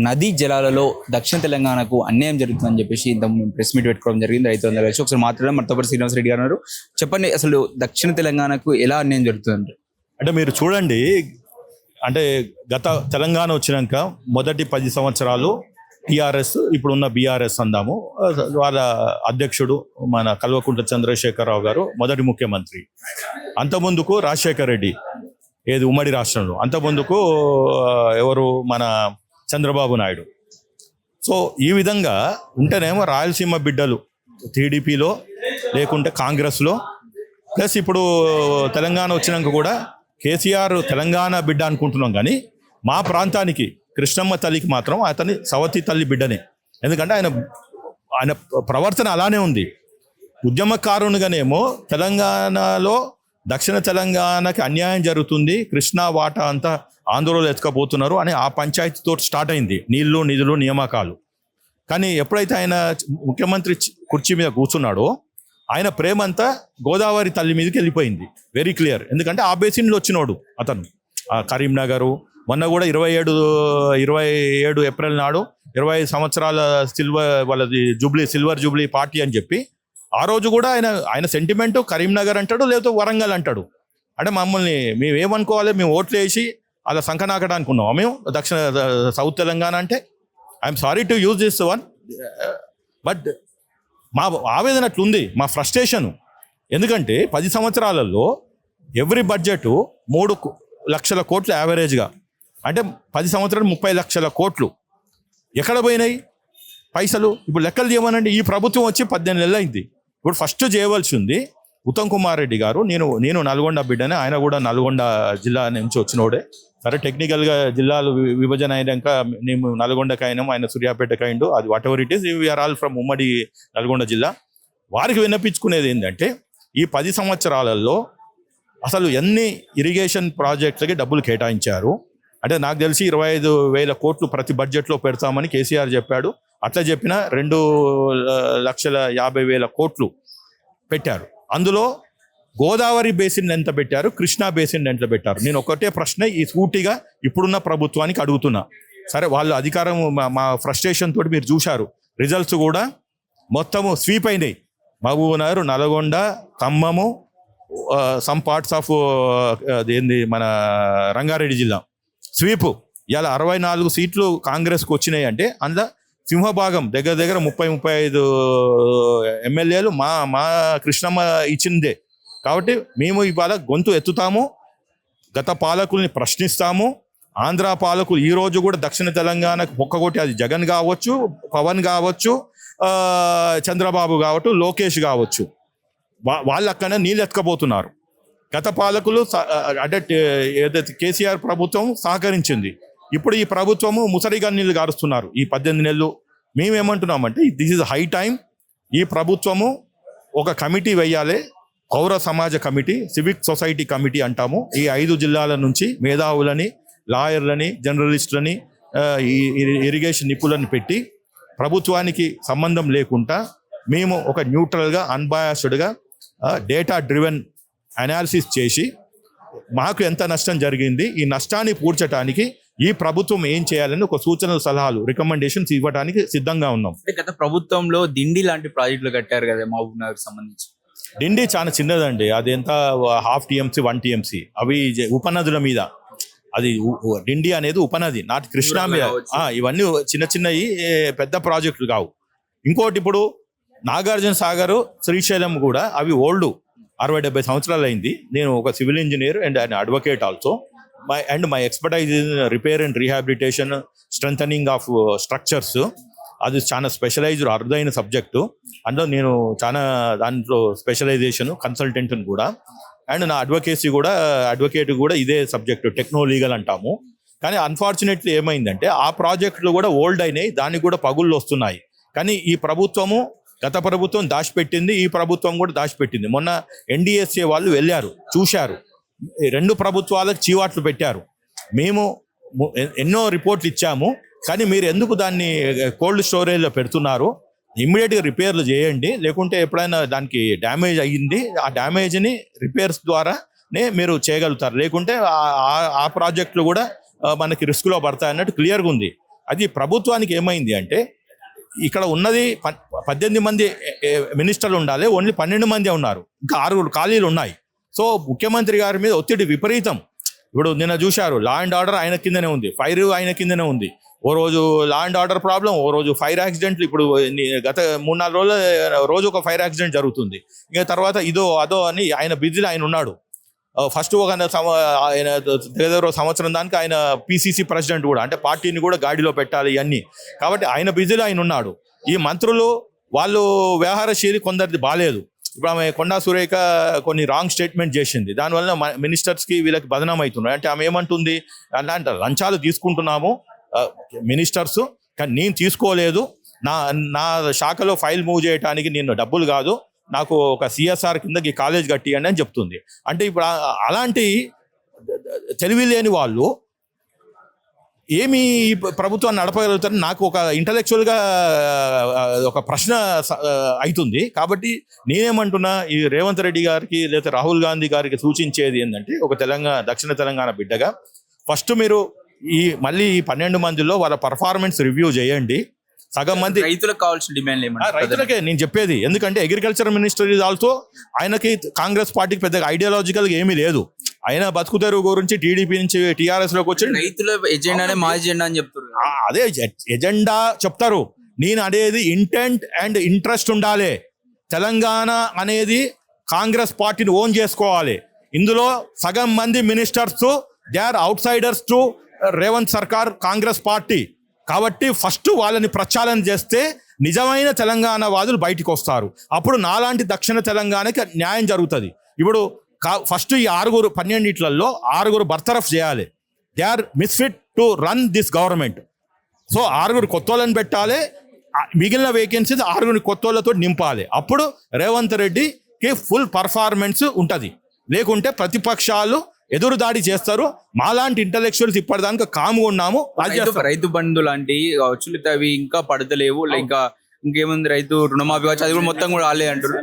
నదీ జలాలలో దక్షిణ తెలంగాణకు అన్యాయం జరుగుతుందని చెప్పేసి ఇంత ప్రెస్ మీట్ పెట్టుకోవడం జరిగింది. రైతులందరూ కలిసి ఒకసారి మాట్లాడడం. మనతో పాటు శ్రీనివాస్ రెడ్డి గారు ఉన్నారు. చెప్పండి, అసలు దక్షిణ తెలంగాణకు ఎలా అన్యాయం జరుగుతుంది? అంటే మీరు చూడండి, అంటే గత తెలంగాణ వచ్చినాక మొదటి 10 సంవత్సరాలు టీఆర్ఎస్, ఇప్పుడున్న బీఆర్ఎస్ అందాము, వాళ్ళ అధ్యక్షుడు మన కల్వకుంట్ల చంద్రశేఖరరావు గారు మొదటి ముఖ్యమంత్రి. అంతకుముందుకు రాజశేఖర్ రెడ్డి, ఏది ఉమ్మడి రాష్ట్రంలో. అంతకుముందుకు ఎవరు, మన చంద్రబాబు నాయుడు. సో ఈ విధంగా ఉంటేనేమో రాయలసీమ బిడ్డలు టీడీపీలో, లేకుంటే కాంగ్రెస్లో, ప్లస్ ఇప్పుడు తెలంగాణ వచ్చినాక కూడా కేసీఆర్ తెలంగాణ బిడ్డ అనుకుంటున్నాం. కానీ మా ప్రాంతానికి కృష్ణమ్మ తల్లికి మాత్రం అతని సవతి తల్లి బిడ్డనే. ఎందుకంటే ఆయన ప్రవర్తన అలానే ఉంది. ఉద్యమకారునిగానేమో తెలంగాణలో దక్షిణ తెలంగాణకి అన్యాయం జరుగుతుంది, కృష్ణా వాటా అంతా ఆంధ్రలో ఎత్తుకపోతున్నారు అని ఆ పంచాయతీతో స్టార్ట్ అయింది, నీళ్లు నిధులు నియామకాలు. కానీ ఎప్పుడైతే ఆయన ముఖ్యమంత్రి కుర్చీ మీద కూర్చున్నాడో ఆయన ప్రేమ అంతా గోదావరి తల్లి మీదకి వెళ్ళిపోయింది. Very clear. ఎందుకంటే ఆ బేసిన్లో వచ్చినోడు అతను. కరీంనగరు మొన్న కూడా 27 ఏప్రిల్ నాడు 25 సంవత్సరాల వాళ్ళది సిల్వర్ జూబ్లీ పార్టీ అని చెప్పి ఆ రోజు కూడా ఆయన సెంటిమెంట్ కరీంనగర్ అంటాడు, లేకపోతే వరంగల్ అంటాడు. అంటే మమ్మల్ని మేము ఏమనుకోవాలి, మేము ఓట్లు వేసి అలా సంకనాకడానికి ఉన్నాం మేము సౌత్ తెలంగాణ అంటే. I'm sorry to use this one, but మా ఆవేదన అట్లుంది, మా ఫ్రస్ట్రేషను. ఎందుకంటే 10 సంవత్సరాలలో ఎవ్రీ బడ్జెట్ 3 లక్షల కోట్లు యావరేజ్గా, అంటే 10 సంవత్సరాలు 30 లక్షల కోట్లు ఎక్కడ పోయినాయి పైసలు? ఇప్పుడు లెక్కలు చేయమనండి. ఈ ప్రభుత్వం వచ్చి 18 నెలలు అయింది. ఇప్పుడు ఫస్ట్ చేయవలసి ఉంది ఉత్తమ్ కుమార్ రెడ్డి గారు. నేను నల్గొండ బిడ్డనే, ఆయన కూడా నల్గొండ జిల్లా నుంచి వచ్చినోడే. సరే, టెక్నికల్గా జిల్లాలు విభజన అయినాక మేము నల్గొండకి అయినాం, ఆయన సూర్యాపేటకి అయిండు. అది whatever it is, we are all from ఉమ్మడి నల్గొండ జిల్లా. వారికి విన్నపించుకునేది ఏంటంటే, ఈ 10 సంవత్సరాలలో అసలు ఎన్ని ఇరిగేషన్ ప్రాజెక్టులకి డబ్బులు కేటాయించారు అంటే, నాకు తెలిసి 25,000 కోట్లు ప్రతి బడ్జెట్లో పెడతామని కేసీఆర్ చెప్పాడు. అట్లా చెప్పిన 2,50,000 కోట్లు పెట్టారు. అందులో గోదావరి బేసిన్ ఎంత పెట్టారు, కృష్ణా బేసిన్ ఎంత పెట్టారు? నేను ఒకటే ప్రశ్న ఈ సూటిగా ఇప్పుడున్న ప్రభుత్వానికి అడుగుతున్నా. సరే, వాళ్ళు అధికారం, మా ఫ్రస్ట్రేషన్ తోటి మీరు చూశారు, రిజల్ట్స్ కూడా మొత్తము స్వీప్ అయినాయి. Mahabubnagar, Nalgonda, Khammam, some parts of ఏంది మన రంగారెడ్డి జిల్లా స్వీపు. ఇలా 64 సీట్లు కాంగ్రెస్కి వచ్చినాయి. అంటే అందులో సింహభాగం దగ్గర 30-35 ఎమ్మెల్యేలు మా కృష్ణమ్మ ఇచ్చిందే. కాబట్టి మేము ఇవాళ గొంతు ఎత్తుతాము, గత పాలకుల్ని ప్రశ్నిస్తాము. ఆంధ్ర పాలకులు ఈ రోజు కూడా దక్షిణ తెలంగాణకు పొక్కగొట్టి, అది జగన్ కావచ్చు, పవన్ కావచ్చు, చంద్రబాబు కావచ్చు, లోకేష్ కావచ్చు, వాళ్ళు అక్కడ నీళ్ళు ఎత్తుకపోతున్నారు. గత పాలకులు అంటే ఏదైతే కేసీఆర్ ప్రభుత్వం సహకరించింది, ఇప్పుడు ఈ ప్రభుత్వము ముసరిగా నీళ్ళు గారుస్తున్నారు ఈ 18 నెలలు. మేమేమంటున్నామంటే, దిస్ ఇస్ హై టైం. ఈ ప్రభుత్వము ఒక కమిటీ వేయాలి, పౌర సమాజ కమిటీ, సివిక్ సొసైటీ కమిటీ అంటాము. ఈ 5 జిల్లాల నుంచి మేధావులని, లాయర్లని, జర్నలిస్టులని, ఇరిగేషన్ నిపుణులను పెట్టి ప్రభుత్వానికి సంబంధం లేకుండా మేము ఒక న్యూట్రల్గా, అన్బయాస్డ్గా, డేటా డ్రివెన్ అనాలిసిస్ చేసి మాకు ఎంత నష్టం జరిగింది, ఈ నష్టాన్ని పూడ్చడానికి ఈ ప్రభుత్వం ఏం చేయాలని ఒక సూచనలు, సలహాలు, రికమెండేషన్స్ ఇవ్వడానికి సిద్ధంగా ఉన్నాం. గత ప్రభుత్వంలో దిండి లాంటి ప్రాజెక్టులు కట్టారు కదా మహబూబ్నగర్ సంబంధించి. డిండి చాలా చిన్నదండి, అది ఎంత 1/2 TMC 1 TMC. అవి ఉపనదుల మీద, అది డిండి అనేది ఉపనది, నాటి కృష్ణా మీద. ఇవన్నీ చిన్న చిన్నవి, పెద్ద ప్రాజెక్టులు కావు. ఇంకోటి, ఇప్పుడు నాగార్జున సాగర్, శ్రీశైలం కూడా అవి ఓల్డ్, 60-70 సంవత్సరాలు అయింది. నేను ఒక civil engineer and advocate also. My expertise in repair and rehabilitation, strengthening of structures. అది చాలా స్పెషలైజ్డ్, అరుదైన సబ్జెక్టు. అందులో నేను చాలా దాంట్లో స్పెషలైజేషన్, కన్సల్టెంట్ కూడా. అండ్ నా అడ్వకేట్ కూడా ఇదే సబ్జెక్టు, టెక్నో లీగల్ అంటాము. కానీ అన్ఫార్చునేట్లీ ఏమైందంటే, ఆ ప్రాజెక్టులు కూడా ఓల్డ్ అయినాయి, దానికి కూడా పగుళ్ళు వస్తున్నాయి. కానీ ఈ ప్రభుత్వము, గత ప్రభుత్వం దాచిపెట్టింది, ఈ ప్రభుత్వం కూడా దాచిపెట్టింది. మొన్న NDSA వాళ్ళు వెళ్ళారు, చూశారు, 2 ప్రభుత్వాలకు చీవాట్లు పెట్టారు. మేము ఎన్నో రిపోర్ట్లు ఇచ్చాము, కానీ మీరు ఎందుకు దాన్ని కోల్డ్ స్టోరేజ్లో పెడుతున్నారు? ఇమ్మీడియట్గా రిపేర్లు చేయండి, లేకుంటే ఎప్పుడైనా దానికి డ్యామేజ్ అయ్యింది, ఆ డ్యామేజ్ని రిపేర్స్ ద్వారానే మీరు చేయగలుగుతారు, లేకుంటే ఆ ప్రాజెక్టులు కూడా మనకి రిస్క్లో పడతాయి అన్నట్టు క్లియర్గా ఉంది. అది ప్రభుత్వానికి ఏమైంది అంటే ఇక్కడ ఉన్నది 18 మంది మినిస్టర్లు ఉండాలి, ఓన్లీ 12 మంది ఉన్నారు, ఇంకా 6 ఖాళీలు ఉన్నాయి. సో ముఖ్యమంత్రి గారి మీద ఒత్తిడి విపరీతం. ఇప్పుడు నిన్న చూశారు, లా అండ్ ఆర్డర్ ఆయన కిందనే ఉంది, ఫైర్ ఆయన కిందనే ఉంది. ఓ రోజు లా అండ్ ఆర్డర్ ప్రాబ్లం, ఓ రోజు ఫైర్ యాక్సిడెంట్లు. ఇప్పుడు గత 3-4 రోజులు రోజు ఒక ఫైర్ యాక్సిడెంట్ జరుగుతుంది. ఇంకా తర్వాత ఇదో అదో అని ఆయన బిజీలో ఆయన ఉన్నాడు. ఫస్ట్ ఒక ఆయన దగ్గర సంవత్సరం దానికి ఆయన పిసిసి ప్రెసిడెంట్ కూడా, అంటే పార్టీని కూడా గాడిలో పెట్టాలి ఇవన్నీ. కాబట్టి ఆయన బిజీలో ఆయన ఉన్నాడు. ఈ మంత్రులు వాళ్ళు వ్యవహారశీలి కొందరిది బాలేదు. ఇప్పుడు ఆమె కొండా సురేఖ కొన్ని రాంగ్ స్టేట్మెంట్ చేసింది, దానివల్ల మినిస్టర్స్కి వీళ్ళకి బదనాం అవుతున్నాయి. అంటే ఆమె ఏమంటుంది, అలాంటి లంచాలు తీసుకుంటున్నాము మినిస్టర్స్, కానీ నేను తీసుకోలేదు, నా శాఖలో ఫైల్ మూవ్ చేయడానికి నేను డబ్బులు కాదు, నాకు ఒక సిఎస్ఆర్ కిందకి కాలేజ్ కట్టియండి అని చెప్తుంది. అంటే ఇప్పుడు అలాంటి తెలివి లేని వాళ్ళు ఏమి ప్రభుత్వాన్ని నడపగలుగుతారు? నాకు ఒక ఇంటలెక్చువల్గా ఒక ప్రశ్న అవుతుంది. కాబట్టి నేనేమంటున్నా, ఈ రేవంత్ రెడ్డి గారికి లేదా రాహుల్ గాంధీ గారికి సూచించేది ఏంటంటే, ఒక దక్షిణ తెలంగాణ బిడ్డగా ఫస్ట్ మీరు మళ్ళీ ఈ 12 మందిలో వాళ్ళ పర్ఫార్మెన్స్ రివ్యూ చేయండి. సగం మంది రైతులకు కావాల్సిన డిమాండ్ ఏమంటారు? రైతులకే నేను చెప్పేది, ఎందుకంటే అగ్రికల్చర్ మినిస్టర్ ఇస్ ఆల్సో, ఆయనకి కాంగ్రెస్ పార్టీకి పెద్దగా ఐడియాలజికల్ ఏమీ లేదు. ఆయన బతుకుతారు గురించి టీడీపీ నుంచి టీఆర్ఎస్ లోకి వచ్చి రైతుల ఎజెండానే మా ఎజెండా అని చెప్తారు. అదే ఎజెండా చెప్తారు. నేను అనేది ఇంటెంట్ అండ్ ఇంట్రెస్ట్ ఉండాలి. తెలంగాణ అనేది కాంగ్రెస్ పార్టీని ఓన్ చేసుకోవాలి. ఇందులో సగం మంది ministers they are outsiders to Revanth సర్కార్, కాంగ్రెస్ పార్టీ. కాబట్టి ఫస్ట్ వాళ్ళని ప్రచారం చేస్తే నిజమైన తెలంగాణ వాదులు బయటికి వస్తారు. అప్పుడు నాలాంటి దక్షిణ తెలంగాణకి న్యాయం జరుగుతుంది. ఇప్పుడు ఫస్ట్ ఈ 12 6 బర్తరఫ్ చేయాలి. They are misfit to run this government. So 6 కొత్తోళ్ళని పెట్టాలి, మిగిలిన వేకెన్సీస్ 6 కొత్తోళ్ళతో నింపాలి. అప్పుడు రేవంత్ రెడ్డికి ఫుల్ పర్ఫార్మెన్స్ ఉంటుంది. లేకుంటే ప్రతిపక్షాలు ఎదురుదాడి చేస్తారు. మాలాంటి ఇంటలెక్చువల్స్ ఇప్పటిదానికి కాముగా ఉన్నాము. రైతు బంధు లాంటి కావచ్చు, లేదా అవి ఇంకా పడతలేవు, ఇంకా ఇంకేముంది, రైతు రుణమాఫీ కావచ్చు, అది కూడా మొత్తం కూడా కాలేదు అంటారు.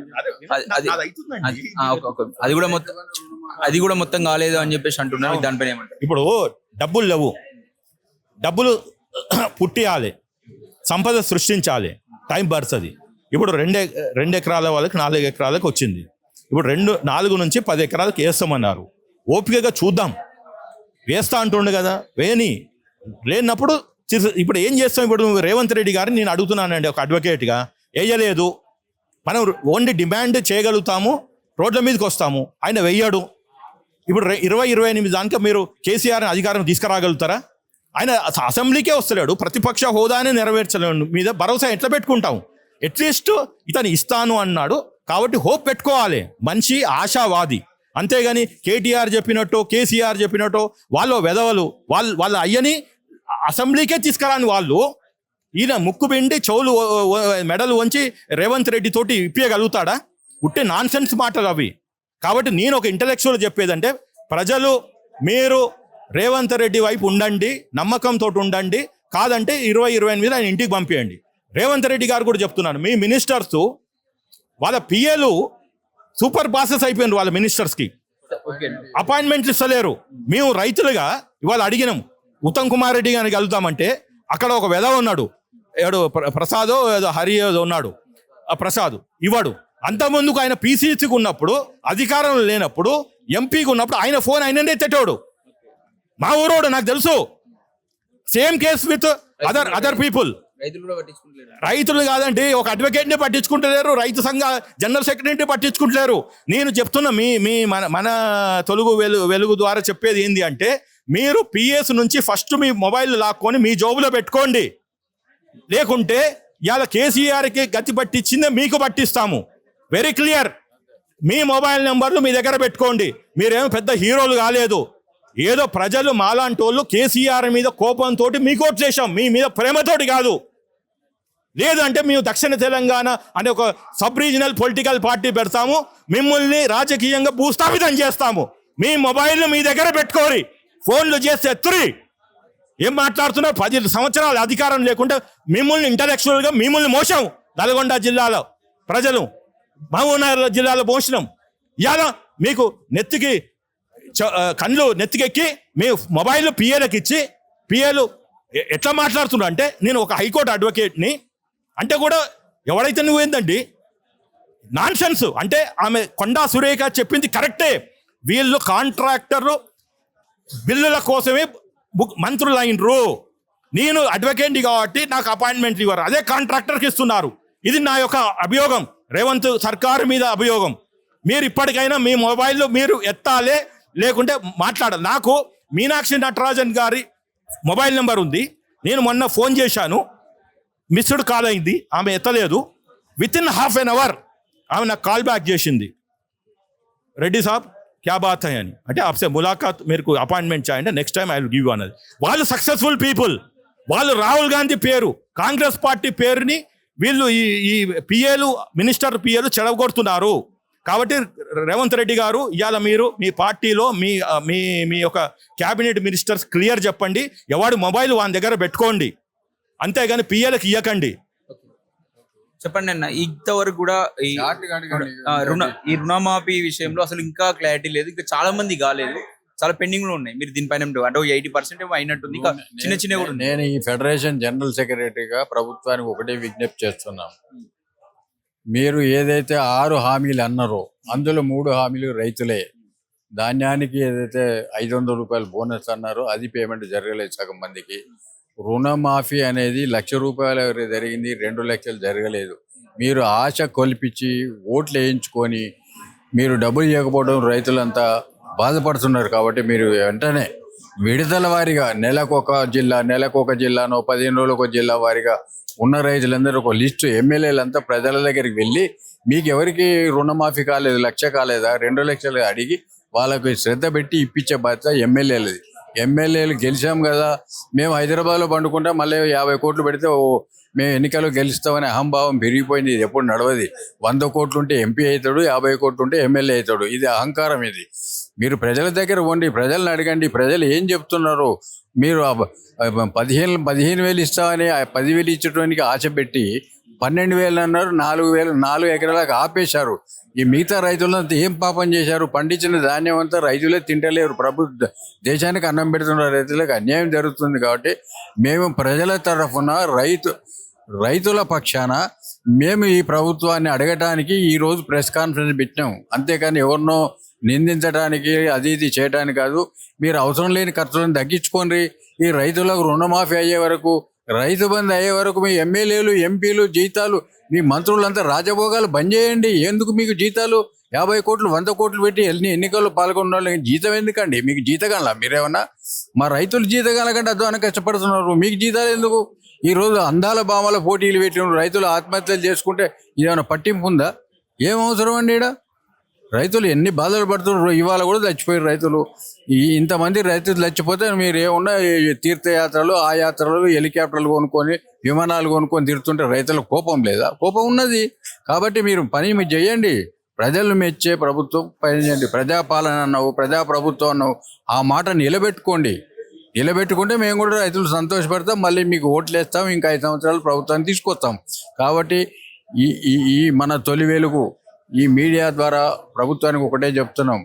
అది కూడా మొత్తం కాలేదు అని చెప్పేసి అంటున్నారు. దానిపైన ఏమంటారు? ఇప్పుడు డబ్బులు లేవు, డబ్బులు పుట్టియాలి, సంపద సృష్టించాలి, టైం పడుతుంది. ఇప్పుడు 2 ఎకరాల వాళ్ళకి 4 ఎకరాలకు వచ్చింది. ఇప్పుడు 4 నుంచి 10 ఎకరాలకు వేస్తామన్నారు. ఓపికగా చూద్దాం, వేస్తా అంటుండే కదా, లేనప్పుడు ఇప్పుడు ఏం చేస్తాం? ఇప్పుడు రేవంత్ రెడ్డి గారిని నేను అడుగుతున్నానండి ఒక అడ్వకేట్గా, వేయలేదు. మనం ఓన్లీ డిమాండ్ చేయగలుగుతాము, రోడ్ల మీదకి వస్తాము, ఆయన వెయ్యడు. ఇప్పుడు 2028 దానికి మీరు కేసీఆర్ని అధికారం తీసుకురాగలుగుతారా? ఆయన అసెంబ్లీకే వస్తలేడు, ప్రతిపక్ష హోదానే నెరవేర్చలేడు. మీద భరోసా ఎట్లా పెట్టుకుంటాం? అట్లీస్ట్ ఇతను ఇస్తాను అన్నాడు కాబట్టి హోప్ పెట్టుకోవాలి. మంచి ఆశావాది. అంతేగాని కేటీఆర్ చెప్పినట్టు, కేసీఆర్ చెప్పినట్టు వాళ్ళు వెధవలు, వాళ్ళ అయ్యని అసెంబ్లీకే తీసుకురాని వాళ్ళు, ఈయన ముక్కు పిండి చెవులు మెడలు వంచి రేవంత్ రెడ్డి తోటి ఇప్పించగలుగుతాడా? ఉట్టే నాన్ సెన్స్ మాటలు అవి. కాబట్టి నేను ఒక ఇంటలెక్చువల్ చెప్పేదంటే, ప్రజలు మీరు రేవంత్ రెడ్డి వైపు ఉండండి, నమ్మకంతో ఉండండి. కాదంటే 2028 ఆయన ఇంటికి పంపించండి. రేవంత్ రెడ్డి గారు కూడా చెప్తున్నాను, మీ మినిస్టర్స్ వాళ్ళ పిఏలు సూపర్ బాసెస్ అయిపోయినారు. వాళ్ళ మినిస్టర్స్కి అపాయింట్మెంట్లు ఇస్తలేరు. మేము రైతులుగా ఇవాళ అడిగినాం, ఉత్తమ్ కుమార్ రెడ్డి గారిని కలుగుతామంటే అక్కడ ఒక వెధవ ఉన్నాడు, ఏదో ప్రసాదో ఏదో హరి ఏదో ఉన్నాడు, ఆ ప్రసాద్ ఇవ్వడు. అంతకుముందుకు ఆయన పీసీసీకి ఉన్నప్పుడు, అధికారంలో లేనప్పుడు, ఎంపీకి ఉన్నప్పుడు ఆయన ఫోన్ ఆయననే తెట్టాడు. మా ఊరోడు, నాకు తెలుసు. Same case with other people. రైతులు కాదండి, ఒక అడ్వకేట్ని పట్టించుకుంటలేరు, రైతు సంఘ జనరల్ సెక్రటరీని పట్టించుకుంటలేరు. నేను చెప్తున్నా, మన తెలుగు వెలుగు ద్వారా చెప్పేది ఏంది అంటే, మీరు పిఎస్ నుంచి ఫస్ట్ మీ మొబైల్ లాక్కొని మీ జోబులో పెట్టుకోండి. లేకుంటే ఇవాళ కేసీఆర్కి గతి పట్టించిందే మీకు పట్టిస్తాము. Very clear. మీ మొబైల్ నెంబర్లు మీ దగ్గర పెట్టుకోండి. మీరేమో పెద్ద హీరోలు కాలేదు. ఏదో ప్రజలు మాలాంటి వాళ్ళు కేసీఆర్ మీద కోపంతో మీకు ఓట్ చేశాం, మీ మీద ప్రేమతోటి కాదు. లేదంటే మేము దక్షిణ తెలంగాణ అనే ఒక సబ్ రీజనల్ పొలిటికల్ పార్టీ పెడతాము, మిమ్మల్ని రాజకీయంగా భూస్థాపితం చేస్తాము. మీ మొబైల్ మీ దగ్గర పెట్టుకోరి, ఫోన్లు చేస్తే ఎత్తురి. ఏం మాట్లాడుతున్నా? 10 సంవత్సరాలు అధికారం లేకుండా మిమ్మల్ని ఇంటలెక్చువల్గా మిమ్మల్ని మోసాం. నల్గొండ జిల్లాలో ప్రజలు, మహబూబ్నగర్ జిల్లాలో మోసినాం. ఇవాళ మీకు కళ్ళు నెత్తికెక్కి మీ మొబైల్ పిఏలకు ఇచ్చి, పిఏలు ఎట్లా మాట్లాడుతున్నా అంటే నేను ఒక హైకోర్టు అడ్వకేట్ని అంటే కూడా ఎవడైతే నువ్వేందండి నాన్సెన్స్. అంటే ఆమె కొండా సురేఖ చెప్పింది కరెక్టే. వీళ్ళు కాంట్రాక్టర్లు బిల్లుల కోసమే మంత్రులు అయినరు. నేను అడ్వకేట్ని కాబట్టి నాకు అపాయింట్మెంట్ ఇవ్వరు, అదే కాంట్రాక్టర్కి ఇస్తున్నారు. ఇది నా యొక్క అభియోగం, రేవంత్ సర్కారు మీద అభియోగం. మీరు ఇప్పటికైనా మీ మొబైల్లో మీరు ఎత్తాలే, లేకుంటే మాట్లాడాలి. నాకు మీనాక్షి నటరాజన్ గారి మొబైల్ నెంబర్ ఉంది. నేను మొన్న ఫోన్ చేశాను, మిస్డ్ కాల్ అయింది, ఆమె ఎత్తలేదు. Within half an hour ఆమె నాకు కాల్ బ్యాక్ చేసింది, రెడ్డి సాబ్ క్యా బాత్ హై అని. అంటే ఆప్సే ములాఖాత్ మీరు అపాయింట్మెంట్ చేయండి, next time I will give you అన్నది. వాళ్ళు సక్సెస్ఫుల్ పీపుల్. వాళ్ళు రాహుల్ గాంధీ పేరు, కాంగ్రెస్ పార్టీ పేరుని వీళ్ళు ఈ పిఏలు, మినిస్టర్ పిఏలు చెడగొడుతున్నారు. కాబట్టి రేవంత్ రెడ్డి గారు ఇవాళ మీరు మీ పార్టీలో మీ మీ మీ యొక్క క్యాబినెట్ మినిస్టర్స్ క్లియర్ చెప్పండి, ఎవడు మొబైల్ వాళ్ళ దగ్గర పెట్టుకోండి, అంతేగాని పిఏలకు ఇవ్వకండి. చెప్పండి అన్న, ఇంతవరకు కూడా ఈ రుణమాఫీ విషయంలో అసలు ఇంకా క్లారిటీ లేదు, ఇంకా చాలా మంది కాలేదు, చాలా పెండింగ్ లో ఉన్నాయి. మీరు దీనిపైన అంటే 80% ఏమో అయినట్టుంది, ఇంకా చిన్న చిన్న కూడా ఉన్నాయి. నేను ఈ ఫెడరేషన్ జనరల్ సెక్రటరీగా ప్రభుత్వానికి ఒకటే విజ్ఞప్తి చేస్తున్నాం. మీరు ఏదైతే 6 హామీలు అన్నారో అందులో 3 హామీలు రైతులే. ధాన్యానికి ఏదైతే 500 రూపాయలు బోనస్ అన్నారో అది పేమెంట్ జరగలేదు సగం మందికి. రుణమాఫీ అనేది ₹1,00,000 జరిగింది, 2 లక్షలు జరగలేదు. మీరు ఆశ కొల్పించి ఓట్లు వేయించుకొని మీరు డబ్బులు ఇవ్వకపోవడం రైతులంతా బాధపడుతున్నారు. కాబట్టి మీరు వెంటనే విడతల వారీగా నెలకొక జిల్లానో 15 రోజులకు ఒక జిల్లా వారీగా ఉన్న రైతులందరూ ఒక లిస్టు, ఎమ్మెల్యేలంతా ప్రజల దగ్గరికి వెళ్ళి మీకు ఎవరికి రుణమాఫీ కాలేదు, 1,00,000 కాలేదా, 2 లక్షలు అడిగి వాళ్ళకు శ్రద్ధ పెట్టి ఇప్పించే బాధ్యత ఎమ్మెల్యేలది. ఎమ్మెల్యేలు గెలిచాం కదా, మేము హైదరాబాద్లో పండుకుంటాం, మళ్ళీ 50 కోట్లు పెడితే మేము ఎన్నికల్లో గెలుస్తామనే అహంభావం పెరిగిపోయింది. ఇది ఎప్పుడు నడవది. 100 కోట్లు ఉంటే ఎంపీ అవుతాడు, 50 కోట్లు ఉంటే ఎమ్మెల్యే అవుతాడు. ఇది అహంకారం. ఇది మీరు ప్రజల దగ్గర ఉండి ప్రజలను అడగండి, ప్రజలు ఏం చెప్తున్నారు. మీరు 15,000 ఇస్తామని 10,000 ఇచ్చడానికి ఆశ పెట్టి 12,000 అన్నారు, 4 ఎకరాలకు ఆపేశారు. ఈ మిగతా రైతులంతా ఏం పాపం చేశారు? పండించిన ధాన్యం అంతా రైతులే తింటలేరు. దేశానికి అన్నం పెడుతున్న రైతులకు అన్యాయం జరుగుతుంది. కాబట్టి మేము ప్రజల తరఫున రైతుల పక్షాన మేము ఈ ప్రభుత్వాన్ని అడగటానికి ఈరోజు ప్రెస్ కాన్ఫరెన్స్ పెట్టినాం. అంతేకాని ఎవరినో నిందించడానికి అది ఇది చేయడానికి కాదు. మీరు అవసరం లేని ఖర్చులను తగ్గించుకోండి. ఈ రైతులకు రుణమాఫీ అయ్యే వరకు, రైతు బంధు అయ్యే వరకు మీ ఎమ్మెల్యేలు, ఎంపీలు జీతాలు, మీ మంత్రులంతా రాజభోగాలు బంద్ చేయండి. ఎందుకు మీకు జీతాలు 50 కోట్లు 100 కోట్లు పెట్టి ఎన్నికల్లో పాల్గొన్న వాళ్ళకి జీతం ఎందుకండి? మీకు జీతగాల మీరేమన్నా? మా రైతులు జీతగాల కంటే అధ్వానం కష్టపడుతున్నారు, మీకు జీతాలు ఎందుకు? ఈరోజు అందాల బామల పోటీలు పెట్టిన రైతులు ఆత్మహత్యలు చేసుకుంటే ఇదేమైనా పట్టింపు ఉందా? ఏం అవసరం అండి? ఈడ రైతులు ఎన్ని బాధలు పడుతున్నారు. ఇవాళ కూడా చచ్చిపోయారు రైతులు. ఇంతమంది రైతులు చచ్చిపోతే మీరు ఏమన్నా తీర్థయాత్రలు, ఆ యాత్రలు, హెలికాప్టర్లు కొనుక్కొని, విమానాలు కొనుక్కొని తిరుగుతుంటే రైతులకు కోపం లేదా? కోపం ఉన్నది. కాబట్టి మీరు పని మీరు చేయండి. ప్రజలు మెచ్చే ప్రభుత్వం పనిచేయండి. ప్రజాపాలన అన్నావు, ప్రజాప్రభుత్వం అన్నావు, ఆ మాట నిలబెట్టుకుంటే మేము కూడా రైతులు సంతోషపడతాం. మళ్ళీ మీకు ఓట్లు వేస్తాం, ఇంకా 5 సంవత్సరాలు ప్రభుత్వాన్ని తీసుకొస్తాం. కాబట్టి ఈ మన తొలి వెలుగు ఈ మీడియా ద్వారా ప్రభుత్వానికి ఒకటే చెప్తున్నాం.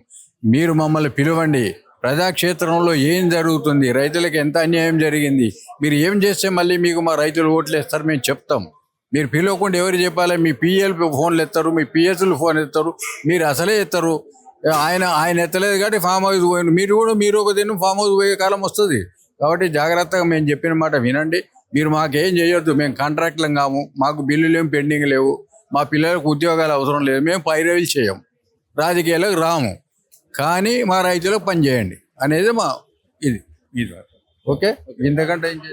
మీరు మమ్మల్ని పిలవండి. ప్రజాక్షేత్రంలో ఏం జరుగుతుంది, రైతులకు ఎంత అన్యాయం జరిగింది, మీరు ఏం చేస్తే మళ్ళీ మీకు మా రైతులు ఓట్లు వేస్తారు మేము చెప్తాం. మీరు పిలవకుండా ఎవరు చెప్పాలి? మీ పిఎల్ ఫోన్లు ఎత్తారు, మీ పిఎస్లు ఫోన్ ఎత్తారు, మీరు అసలే ఎత్తారు. ఆయన ఎత్తలేదు కాబట్టి ఫామ్ హౌస్ పోయిన మీరు ఒక దినం ఫామ్ హౌస్ పోయే కాలం వస్తుంది. కాబట్టి జాగ్రత్తగా మేము చెప్పిన మాట వినండి. మీరు మాకేం చేయొద్దు, మేము కాంట్రాక్ట్లం కాము, మాకు బిల్లులు ఏం పెండింగ్ లేవు, మా పిల్లలకు ఉద్యోగాలు అవసరం లేదు, మేము పైరవీలు చేయం, రాజకీయాలకు రాము, కానీ మా రైతులకు పని చేయండి అనేది మా ఇది ఓకే. ఇంతకంటే ఏం చేయాలి?